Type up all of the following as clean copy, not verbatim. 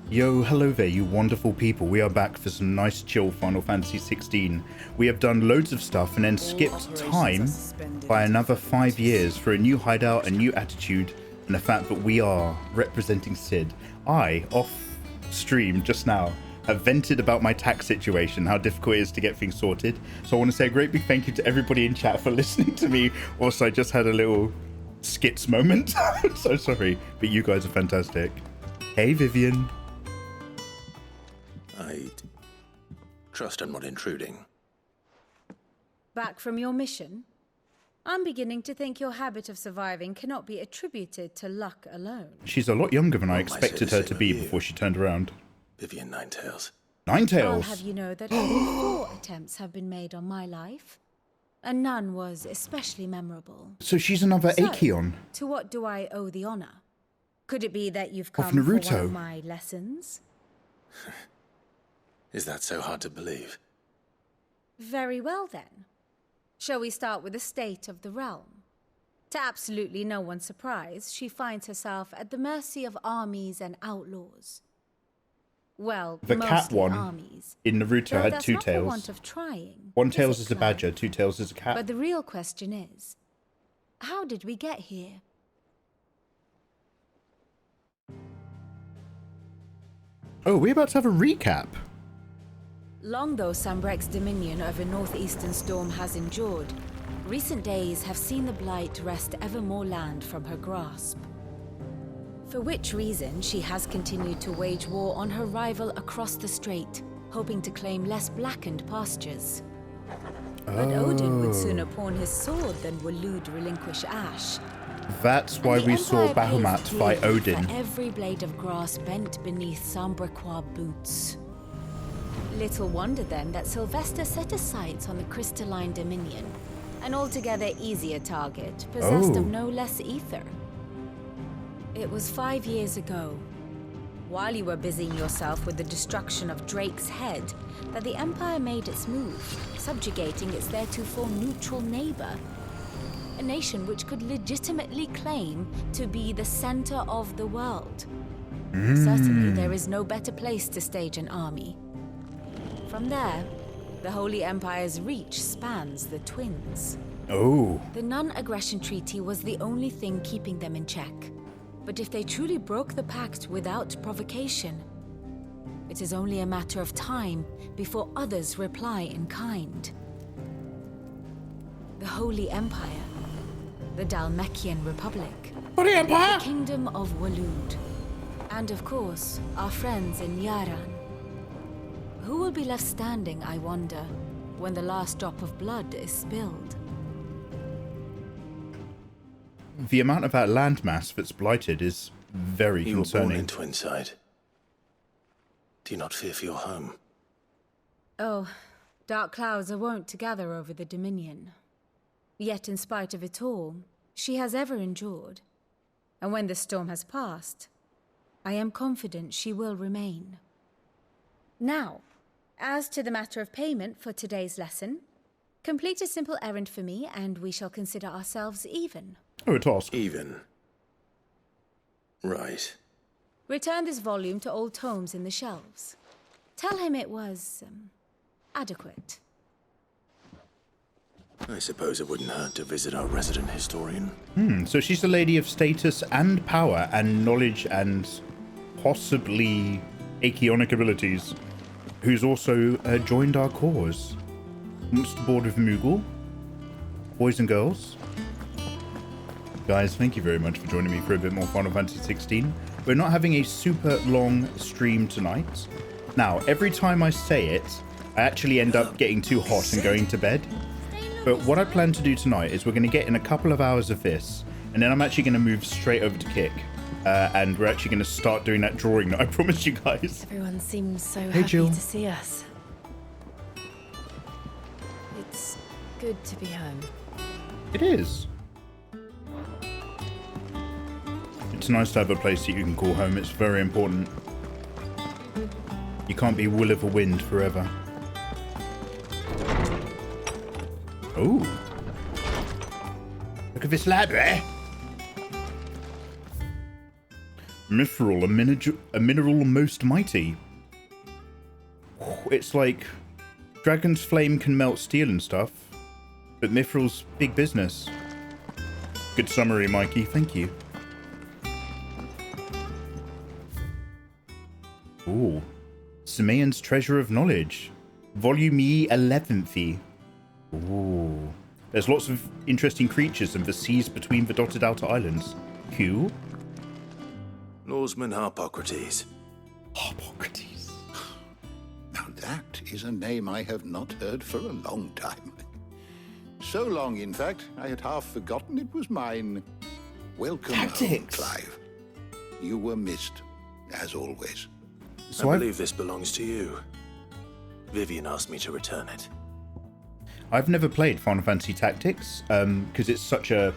Yo, hello there, you wonderful people. We are back for some nice chill Final Fantasy XVI. We have done loads of stuff and then skipped time by another 5 years for a new hideout, a new attitude, and the fact that we are representing Sid. I, off stream just now, have vented about my tax situation, how difficult it is to get things sorted. So I want to say a great big thank you to everybody in chat for listening to me. Also, I just had a little skits moment. I'm so sorry, but you guys are fantastic. Hey, Vivian. I trust I'm not intruding. Back from your mission? I'm beginning to think your habit of surviving cannot be attributed to luck alone. She's a lot younger than I expected her to be before she turned around. Vivian Ninetails. Ninetails? I'll have you know that only 4 attempts have been made on my life, and none was especially memorable. So she's another Acheon. To what do I owe the honor? Could it be that you've come Of for one Naruto. of my lessons? Is that so hard to believe? Very well then. Shall we start with the state of the realm? To absolutely no one's surprise, she finds herself at the mercy of armies and outlaws. Well, The cat mostly one armies. in Naruto Though had that's 2 not for tails. want of trying, One is tails it, is a Clive? badger, 2 tails is a cat. But the real question is, how did we get here? Oh, we're about to have a recap. Long though Sambrek's dominion over northeastern Storm has endured, recent days have seen the Blight wrest ever more land from her grasp. For which reason she has continued to wage war on her rival across the strait, hoping to claim less blackened pastures. But Odin would sooner pawn his sword than Waloed relinquish Ash. That's why we saw Bahamut fight Odin. For every blade of grass bent beneath Sambrequois boots. Little wonder then that Sylvester set his sights on the crystalline dominion, an altogether easier target, possessed of no less ether. It was 5 years ago, while you were busying yourself with the destruction of Drake's head, that the Empire made its move, subjugating its theretofore neutral neighbor. A nation which could legitimately claim to be the center of the world. Certainly there is no better place to stage an army. From there, the Holy Empire's reach spans the Twins. Oh. The non-aggression treaty was the only thing keeping them in check. But if they truly broke the pact without provocation, it is only a matter of time before others reply in kind. The Holy Empire, the Dalmekian Republic, Holy Empire! the Kingdom of Waloed, and of course, our friends in Yaran. Who will be left standing, I wonder, when the last drop of blood is spilled? The amount of that landmass that's blighted is very You were born in concerning. Twinside. Do you not fear for your home? Oh, dark clouds are wont to gather over the Dominion. Yet in spite of it all, she has ever endured. And when the storm has passed, I am confident she will remain. Now, as to the matter of payment for today's lesson, complete a simple errand for me and we shall consider ourselves even. Oh, a task. Even. Right. Return this volume to old tomes in the shelves. Tell him it was, adequate. I suppose it wouldn't hurt to visit our resident historian. So she's a lady of status and power and knowledge and possibly Acheonic abilities, who's also joined our cause. Monster board with Moogle. Boys and girls. Guys, thank you very much for joining me for a bit more Final Fantasy XVI. We're not having a super long stream tonight. Now, every time I say it, I actually end up getting too hot and going to bed. But what I plan to do tonight is we're going to get in a couple of hours of this, and then I'm actually going to move straight over to Kick. And we're actually going to start doing that drawing that I promised you guys. Everyone seems so Hey, happy Jill. to see us. It's good to be home. It is. It's nice to have a place that you can call home. It's very important. You can't be will of a wind forever. Oh. Look at this library. Mithril, a mineral most mighty. It's like Dragon's Flame can melt steel and stuff, but Mithril's big business. Good summary, Mikey. Thank you. Ooh. Semaean's Treasure of Knowledge. Volume E 11th. Ooh. There's lots of interesting creatures and the seas between the dotted outer islands. Cool. Norseman Harpocrates. Harpocrates. Now that is a name I have not heard for a long time. So long, in fact, I had half forgotten it was mine. Welcome home, Tactics. Clive. You were missed, as always. So I believe this belongs to you. Vivian asked me to return it. I've never played Final Fantasy Tactics because it's such a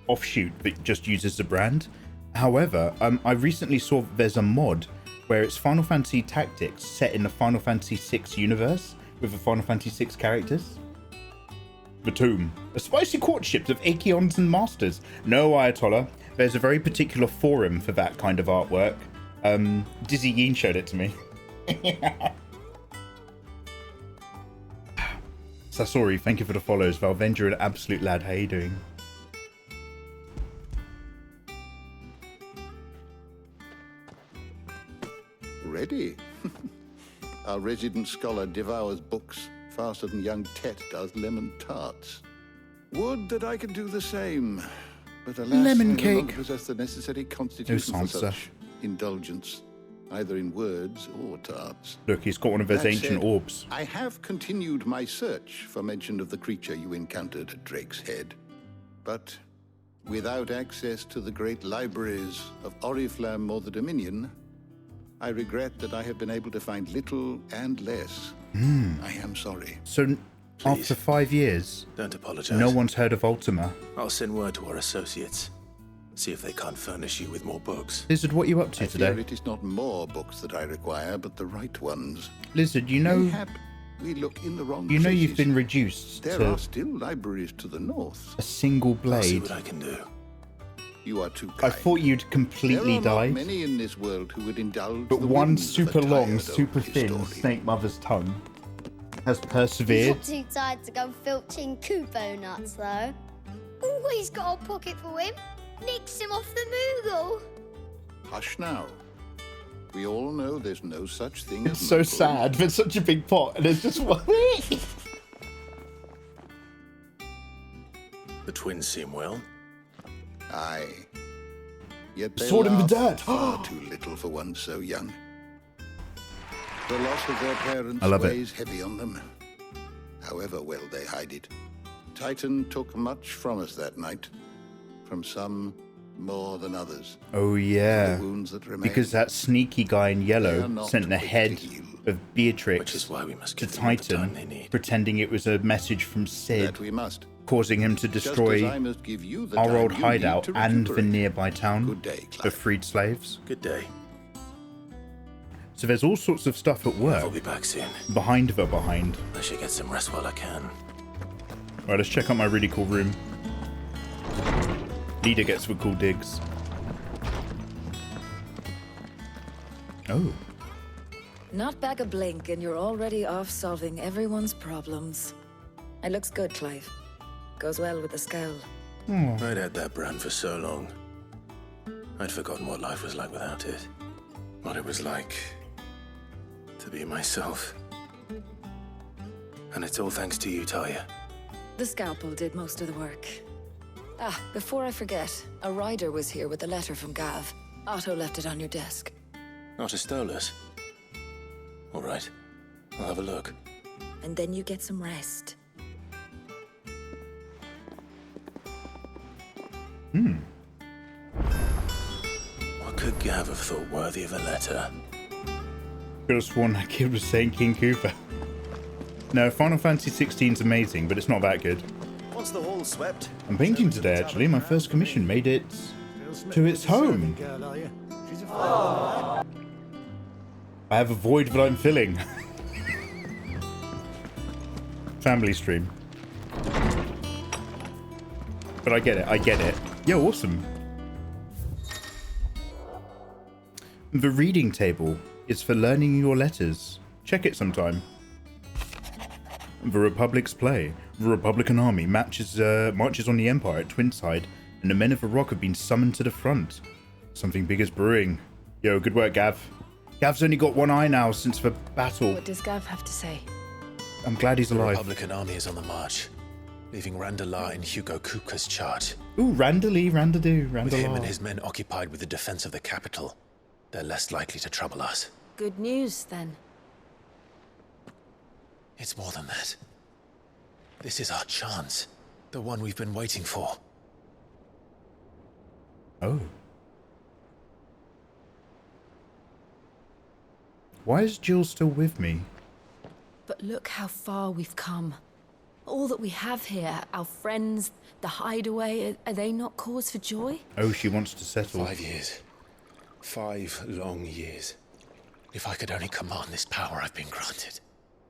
offshoot that just uses the brand. However, I recently saw that there's a mod where it's Final Fantasy Tactics set in the Final Fantasy VI universe with the Final Fantasy VI characters. The Tomb. A spicy courtship of Acheons and Masters. No, Ayatollah. There's a very particular forum for that kind of artwork. Dizzy Yeen showed it to me. Sasori, thank you for the follows. Valvendra, an absolute lad. How you doing? Ready? Our resident scholar devours books faster than young Tet does lemon tarts. Would that I could do the same, but alas, Lemon I no cake. longer possess the necessary constitution for Sansa. such indulgence, either in words or tarts. Look, he's got one of those That ancient said, orbs. I have continued my search for mention of the creature you encountered at Drake's Head, but without access to the great libraries of Oriflamme or the Dominion, I regret that I have been able to find little and less. I am sorry. So, after 5 years, Don't apologize. no one's heard of Ultima. I'll send word to our associates. See if they can't furnish you with more books. Lizard, what are you up to I fear today? it is not more books that I require, but the right ones. Lizard, you know Mayhap we look in the wrong you've places. been reduced There to are still libraries to the north. a single I'll see blade. what I can do. You are too I kind. thought you'd there completely are not died, many in this world who would indulge but the one whims of a super long, tired super old thin historian. snake mother's tongue has He's persevered. not too tired to go filching Kupo nuts, though. Always got a pocket for him. Nicks him off the Moogle. Hush now. We all know there's no such thing It's as so Moogle. sad. There's such a big pot, and it's just one. The twins seem well. Aye. Yet they Sword in the laugh dirt. far too little for one so young. The loss of their parents I love it. weighs heavy on them, however well they hide it. Titan took much from us that night, from some more than others. Oh yeah, The wounds that remain, because that sneaky guy in They yellow are not sent the quick to head heal. of Which Beatrix is why we must to give them the time Titan, they need. pretending it was a message from Sid, that we must. causing him to Just as destroy I must give you the our time old you need hideout to and the recuperate. nearby town Good day, of Clive. freed slaves. Good day. So there's all sorts of stuff at I'll work be back soon. behind the behind. I should get some rest while I can. Right, let's check out my really cool room. Leader gets the cool digs. Oh, Not back a blink, and you're already off solving everyone's problems. It looks good, Clive. Goes well with the scowl. I'd had that brand for so long. I'd forgotten what life was like without it. What it was like to be myself. And it's all thanks to you, Talia. The scalpel did most of the work. Ah, before I forget, a rider was here with a letter from Gav. Otto left it on your desk. Not a Stolas. All right. I'll have a look. And then you get some rest. What could Gav have thought worthy of a letter? could have sworn that kid was saying King Cooper. No, Final Fantasy 16 is amazing, but it's not that good. Once the hall swept. I'm painting today, actually. My first commission made it to its home. I have a void that I'm filling. Family stream. But I get it, I get it. Yo, awesome. The reading table is for learning your letters. Check it sometime. The Republic's play. The Republican army marches on the Empire at Twinside, and the men of the Rock have been summoned to the front. Something big is brewing. Yo, good work, Gav. Gav's only got one eye now since the battle. What does Gav have to say? I'm glad he's The alive. Republican army is on the march, leaving Randalar in Hugo Kuka's charge. Ooh, Randalee, Randadoo, With him and Randalar. his men occupied with the defense of the capital, they're less likely to trouble us. Good news, then. It's more than that. This is our chance. The one we've been waiting for. Oh. Why is Jill still with me? But look how far we've come. All that we have here, our friends, the hideaway, are they not cause for joy? Oh, she wants to settle. 5 years. 5 long years. If I could only command this power I've been granted,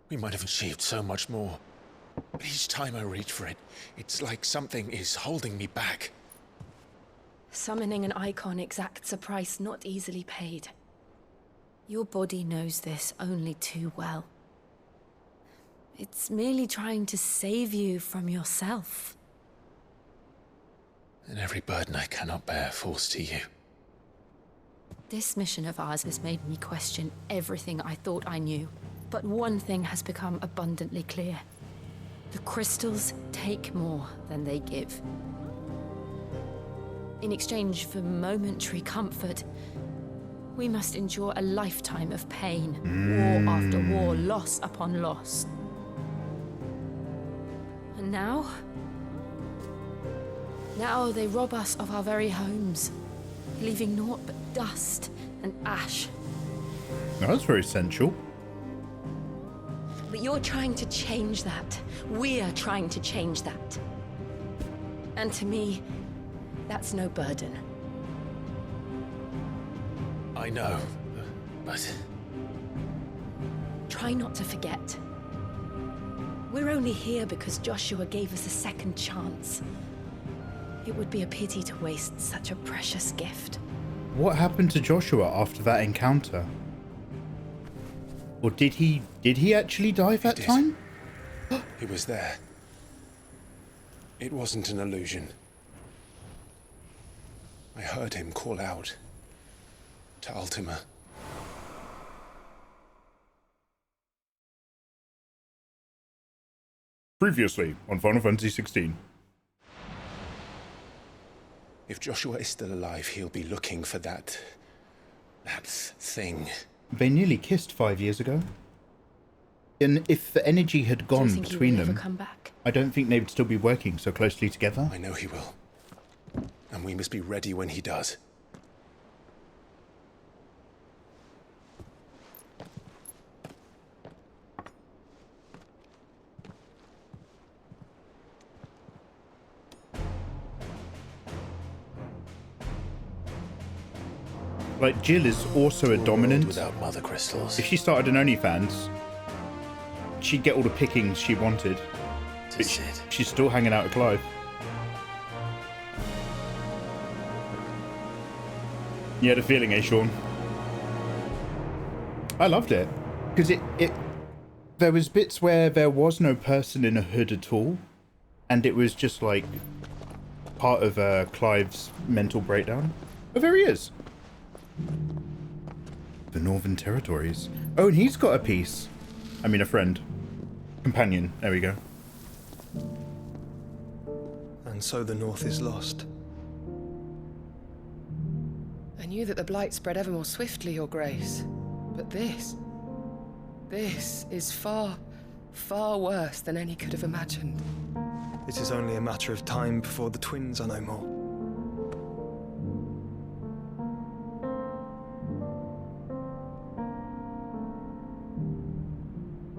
we might have achieved so much more. But each time I reach for it, it's like something is holding me back. Summoning an icon exacts a price not easily paid. Your body knows this only too well. It's merely trying to save you from yourself. And every burden I cannot bear falls to you. This mission of ours has made me question everything I thought I knew. But one thing has become abundantly clear. The crystals take more than they give. In exchange for momentary comfort, we must endure a lifetime of pain, war after war, loss upon loss. And now they rob us of our very homes, leaving naught but dust and ash. That's very sensual. But you're trying to change that. We're trying to change that. And to me, that's no burden. I know, but... Try not to forget. We're only here because Joshua gave us a second chance. It would be a pity to waste such a precious gift. What happened to Joshua after that encounter? Or did he actually die that did. time? He was there. It wasn't an illusion. I heard him call out to Ultima. Previously on Final Fantasy XVI. If Joshua is still alive, he'll be looking for that thing. They nearly kissed 5 years ago. And if the energy had Do you gone think he between will ever them, come back? I don't think they would still be working so closely together. I know he will. And we must be ready when he does. Like, Jill is also a dominant. Without mother crystals. If she started an OnlyFans, she'd get all the pickings she wanted. This is it. She's still hanging out with Clive. You had a feeling, eh, Sean? I loved it. Because there was bits where there was no person in a hood at all. And it was just like part of Clive's mental breakdown. Oh, there he is. The Northern Territories. Oh, and he's got a piece. I mean, a friend. Companion. There we go. And so the North is lost. I knew that the Blight spread ever more swiftly, Your Grace. But this is far, far worse than any could have imagined. It is only a matter of time before the twins are no more.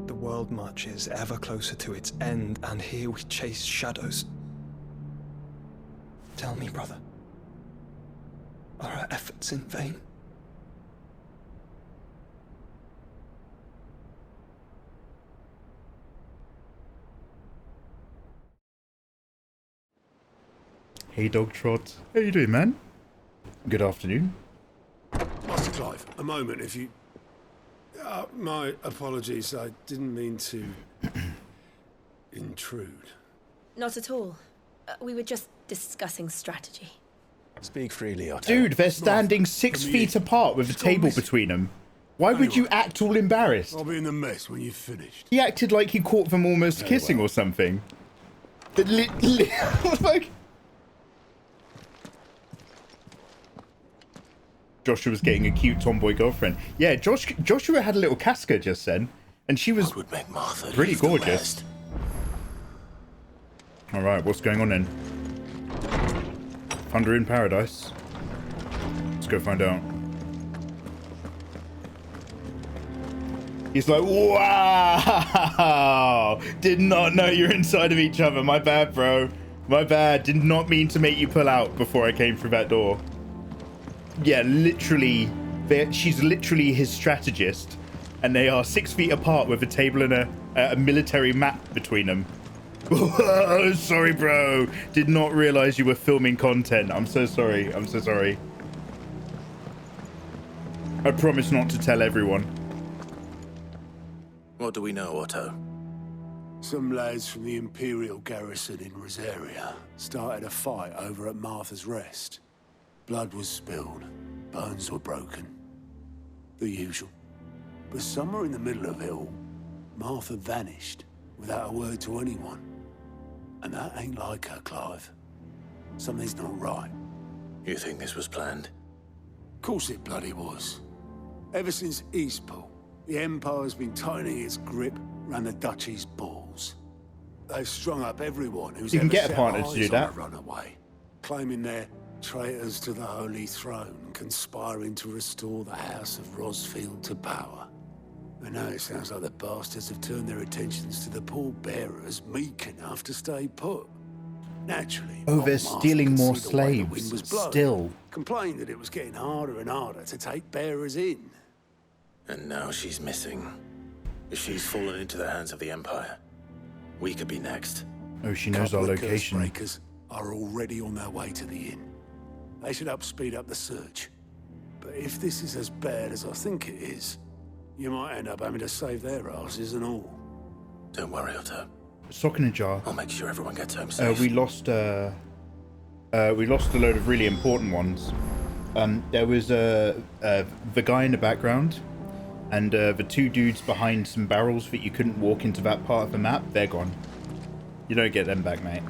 The world marches ever closer to its end, and here we chase shadows. Tell me, brother, are our efforts in vain? Hey, Dog Trot. How you doing, man? Good afternoon. Master Clive, a moment, if you... my apologies, I didn't mean to... intrude. Not at all. We were just discussing strategy. Speak freely, Otto. Dude, they're standing 6 feet apart with a table between them. Why would you act all embarrassed? I'll be in the mess when you've finished. He acted like he caught them almost kissing or something. But like... Joshua's getting a cute tomboy girlfriend. Yeah, Joshua had a little Casca just then, and she was would make Martha pretty gorgeous. All right, what's going on then? Thunder in Paradise. Let's go find out. He's like, wow! Did not know you're inside of each other. My bad, bro. My bad. Did not mean to make you pull out before I came through that door. Yeah, literally. She's literally his strategist. And they are 6 feet apart with a table and a military map between them. Sorry, bro. Did not realize you were filming content. I'm so sorry. I'm so sorry. I promise not to tell everyone. What do we know, Otto? Some lads from the Imperial garrison in Rosaria started a fight over at Martha's Rest. Blood was spilled, bones were broken. The usual. But somewhere in the middle of it all, Martha vanished without a word to anyone. And that ain't like her, Clive. Something's not right. You think this was planned? Of course it bloody was. Ever since Eastpool, the Empire's been tightening its grip around the Duchy's balls. They've strung up everyone who's you can ever get a set partner to eyes do on that. a runaway, claiming they're traitors to the Holy Throne, conspiring to restore the House of Rosfield to power. And now it sounds like the bastards have turned their attentions to the pallbearers meek enough to stay put. Naturally, Oh, they're Old Martha stealing could more see the way the wind slaves. was blowing, Still. complained that it was getting harder and harder to take bearers in. And now she's missing. If she's fallen into the hands of the Empire, we could be next. Oh, she knows our location. Breakers are already on their way to the inn. They should speed up the search. But if this is as bad as I think it is, you might end up having to save their asses and all. Don't worry, Otto. Sock in a jar. I'll make sure everyone gets home safe. We lost a load of really important ones. There was the guy in the background, and the 2 dudes behind some barrels that you couldn't walk into that part of the map. They're gone. You don't get them back, mate.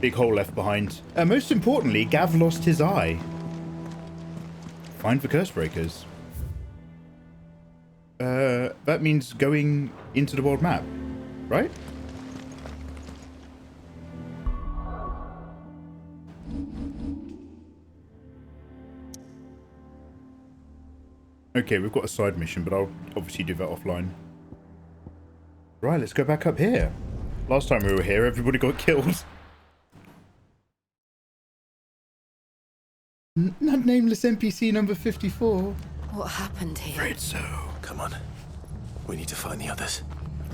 Big hole left behind. Most importantly, Gav lost his eye. Find the curse breakers. That means going into the world map, right? Okay, we've got a side mission, but I'll obviously do that offline. Right, let's go back up here. Last time we were here, everybody got killed. Nameless NPC number 54. What happened here? Afraid so. Come on. We need to find the others.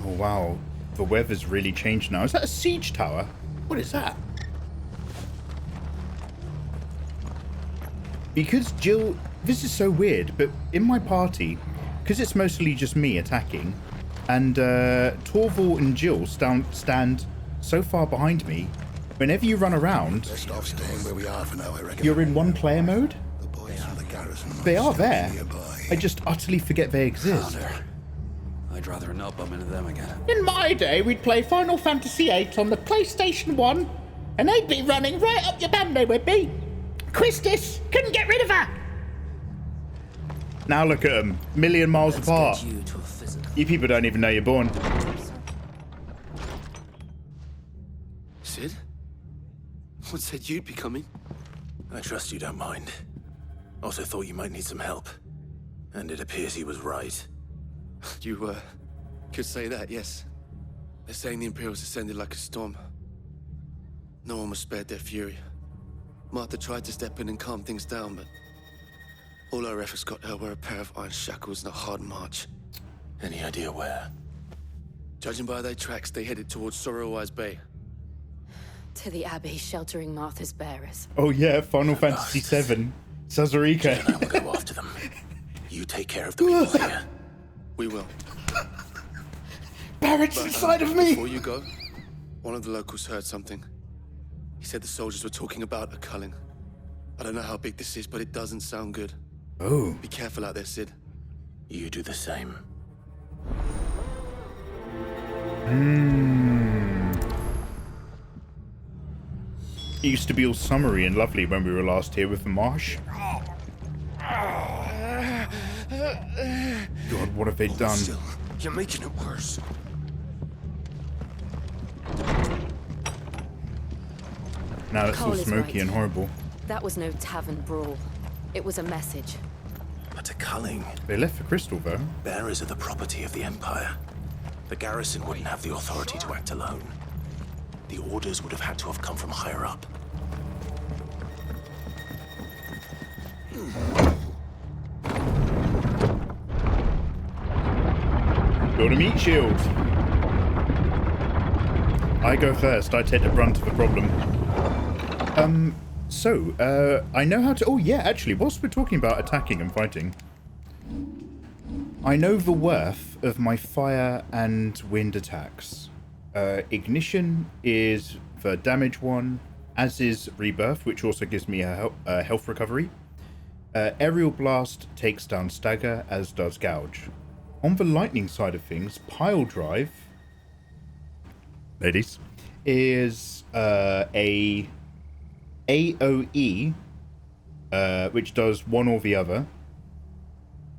Oh, wow. The weather's really changed now. Is that a siege tower? What is that? Because Jill... This is so weird, but in my party, because it's mostly just me attacking, and Torval and Jill stand so far behind me, whenever you run around, Best off staying where we are for now, I reckon. you're in one player mode. The boys from the garrison. They are there. Nearby. I just utterly forget they exist. I'd rather not bump into them again. In my day, we'd play Final Fantasy VIII on the PlayStation 1, and they'd be running right up your bum, they would be. Christus, couldn't get rid of her. Now look at them, million miles apart. You people don't even know you're born. Sid? What said you'd be coming? I trust you don't mind. Also thought you might need some help. And it appears he was right. You, could say that, yes. They're saying the Imperials descended like a storm. No one was spared their fury. Martha tried to step in and calm things down, but all our efforts got her were a pair of iron shackles and a hard march. Any idea where? Judging by their tracks, they headed towards Sorrowwise Bay. To the Abbey sheltering Martha's bearers. Oh yeah, Final Fantasy VII. Sazurika. And I will go after them. You take care of the people here. We will. Barrett's inside of me! Before you go, one of the locals heard something. He said the soldiers were talking about a culling. I don't know how big this is, but it doesn't sound good. Oh. Be careful out there, Sid. You do the same. It used to be all summery and lovely when we were last here with the marsh. God, what have they done? Still, you're making it worse. Now it's all Cole is smoky right. and horrible. That was no tavern brawl. It was a message. But a culling. They left for Crystal, though. Bearers are the property of the Empire. The garrison wouldn't have the authority to act alone. The orders would have had to have come from higher up. Build a meat shield. I go first. I take the brunt of the problem. I know how to... Oh, yeah, actually, whilst we're talking about attacking and fighting, I know the worth of my fire and wind attacks. Ignition is the damage one, as is Rebirth, which also gives me a health recovery. Aerial Blast takes down Stagger, as does Gouge. On the lightning side of things, Pile Drive, ladies, is a AoE, which does one or the other.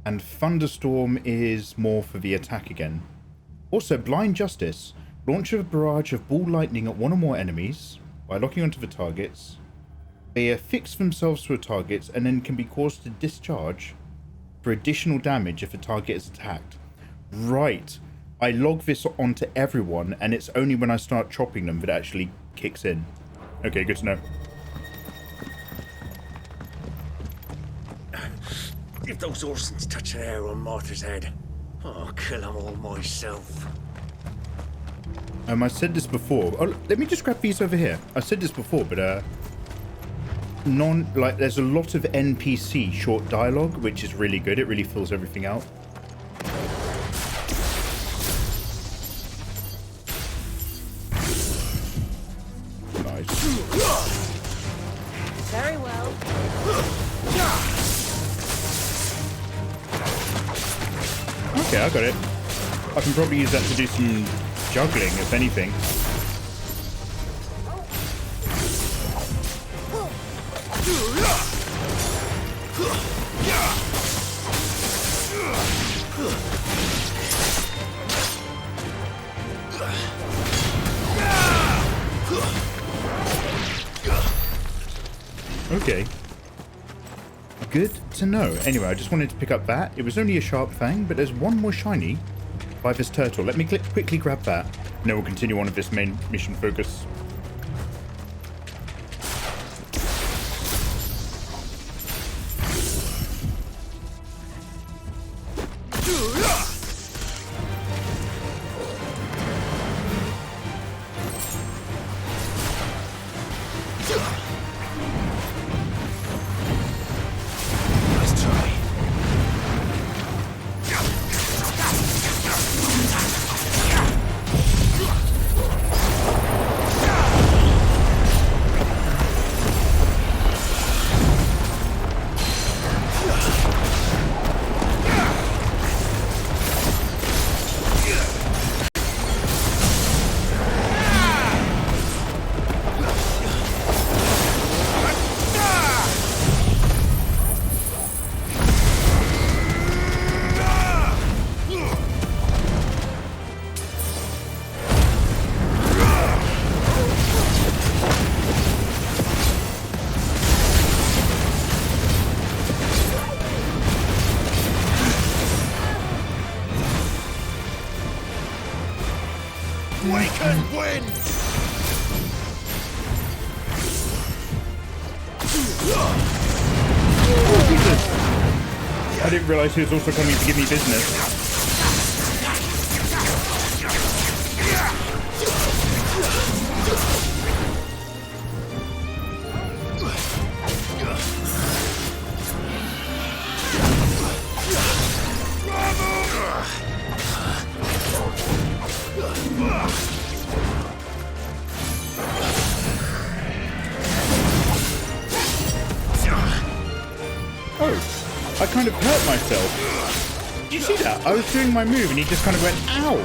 And Thunderstorm is more for the attack again. Also, Blind Justice. Launch a barrage of ball lightning at one or more enemies by locking onto the targets. They affix themselves to a target and then can be caused to discharge for additional damage if a target is attacked. Right. I log this onto everyone, and it's only when I start chopping them that it actually kicks in. Okay, good to know. If those Orsons touch an air on Martha's head, I'll kill them all myself. I said this before. Oh, let me just grab these over here. I said this before, but there's a lot of NPC short dialogue, which is really good. It really fills everything out. Nice. Very well. Okay, I got it. I can probably use that to do some juggling, if anything. Okay. Good to know. Anyway, I just wanted to pick up that. It was only a sharp fang, but there's one more shiny by this turtle. Let me quickly grab that, and then we'll continue on with this main mission focus. I didn't realise he was also coming to give me business. kind of hurt myself. Did you see that? I was doing my move and he just kind of went, ow.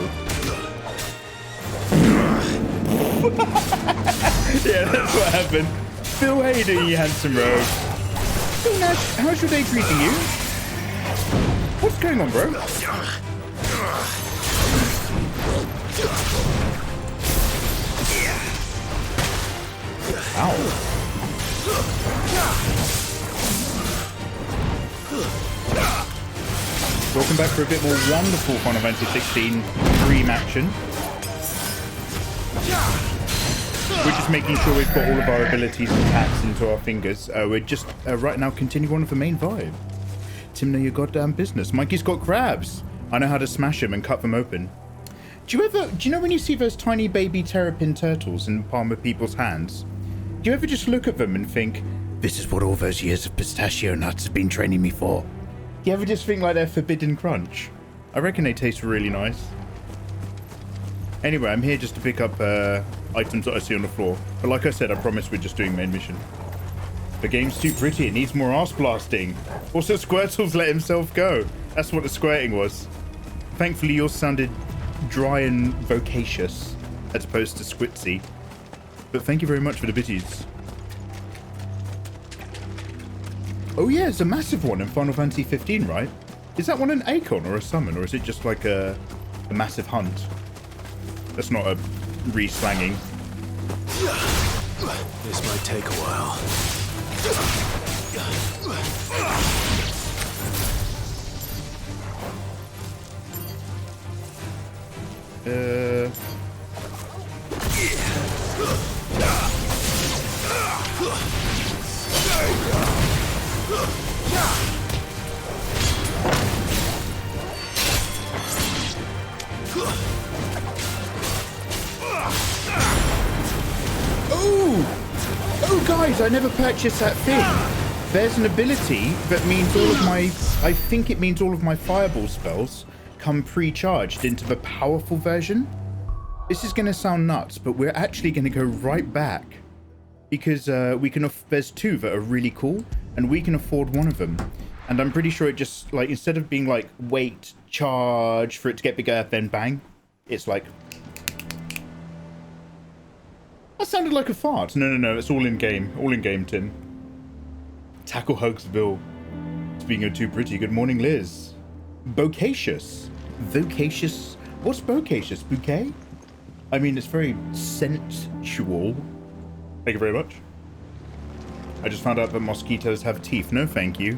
Yeah, that's what happened. Phil, how you doing, you handsome rogue? Phil Nash, how's your day treating you? What's going on, bro? Ow. Welcome back for a bit more wonderful Final Fantasy XVI dream action. We're just making sure we've got all of our abilities and attacks into our fingers. We're just right now continuing on with the main vibe. Tim, know your goddamn business. Mikey's got crabs. I know how to smash them and cut them open. Do you know when you see those tiny baby terrapin turtles in the palm of people's hands? Do you ever just look at them and think, this is what all those years of pistachio nuts have been training me for? Do you ever just think like they're forbidden crunch? I reckon they taste really nice. Anyway, I'm here just to pick up items that I see on the floor. But like I said, I promise we're just doing main mission. The game's too pretty, it needs more ass blasting. Also, Squirtle's let himself go. That's what the squirting was. Thankfully, yours sounded dry and vocacious, as opposed to squitsy. But thank you very much for the bitties. Oh yeah, it's a massive one in Final Fantasy 15, right? Is that one an Aeon or a summon, or is it just like a massive hunt? That's not a re-slanging. This might take a while. Oh guys, I never purchased that thing. There's an ability that means all of my, I think it means all of my fireball spells come pre-charged into the powerful version. This is going to sound nuts, but we're actually going to go right back because we can, there's two that are really cool and we can afford one of them. And I'm pretty sure it just, like, instead of being like, wait, charge for it to get bigger, then bang, it's like, that sounded like a fart. No, it's all in game. All in game, Tim. Tackle hugs Bill. Speaking of too pretty, good morning, Liz. Bocacious. Vocacious. What's bocacious? Bouquet? I mean, it's very sensual. Thank you very much. I just found out that mosquitoes have teeth. No, thank you.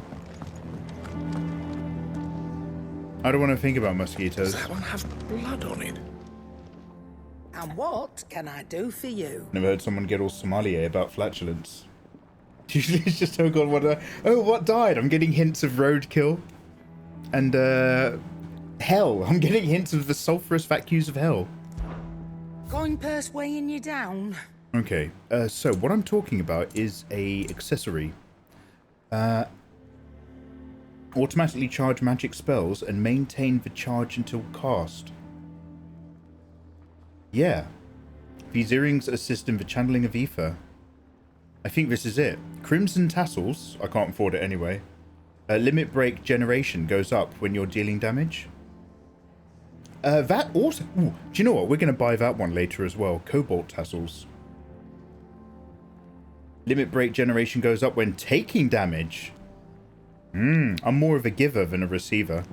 I don't want to think about mosquitoes. Does that one have blood on it? And what can I do for you? Never heard someone get all sommelier about flatulence. Usually it's just, oh god, what died? I'm getting hints of roadkill. And, hell. I'm getting hints of the sulphurous vacuums of hell. Coin purse weighing you down? Okay, so what I'm talking about is a accessory. Automatically charge magic spells and maintain the charge until cast. Yeah. These earrings assist in the channeling of ether. I think this is it. Crimson tassels. I can't afford it anyway. Limit break generation goes up when you're dealing damage. That also... Ooh, do you know what? We're going to buy that one later as well. Cobalt tassels. Limit break generation goes up when taking damage. I'm more of a giver than a receiver.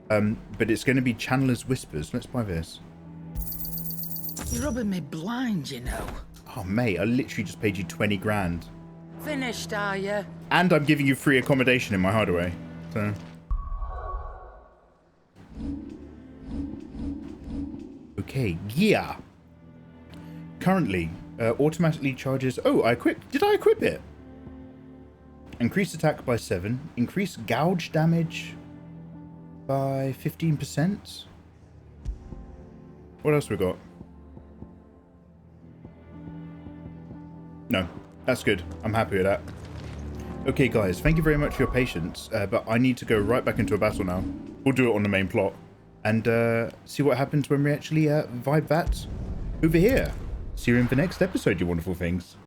But it's going to be Channeler's Whispers. Let's buy this. You're rubbing me blind, you know. Oh, mate, I literally just paid you 20 grand. Finished, are you? And I'm giving you free accommodation in my hideaway. So... Okay, gear. Currently, automatically charges... Oh, I equipped... Did I equip it? Increase attack by 7. Increase gouge damage by 15%. What else we got? No, that's good. I'm happy with that. Okay, guys, thank you very much for your patience, but I need to go right back into a battle now. We'll do it on the main plot and see what happens when we actually vibe that over here. See you in the next episode, you wonderful things.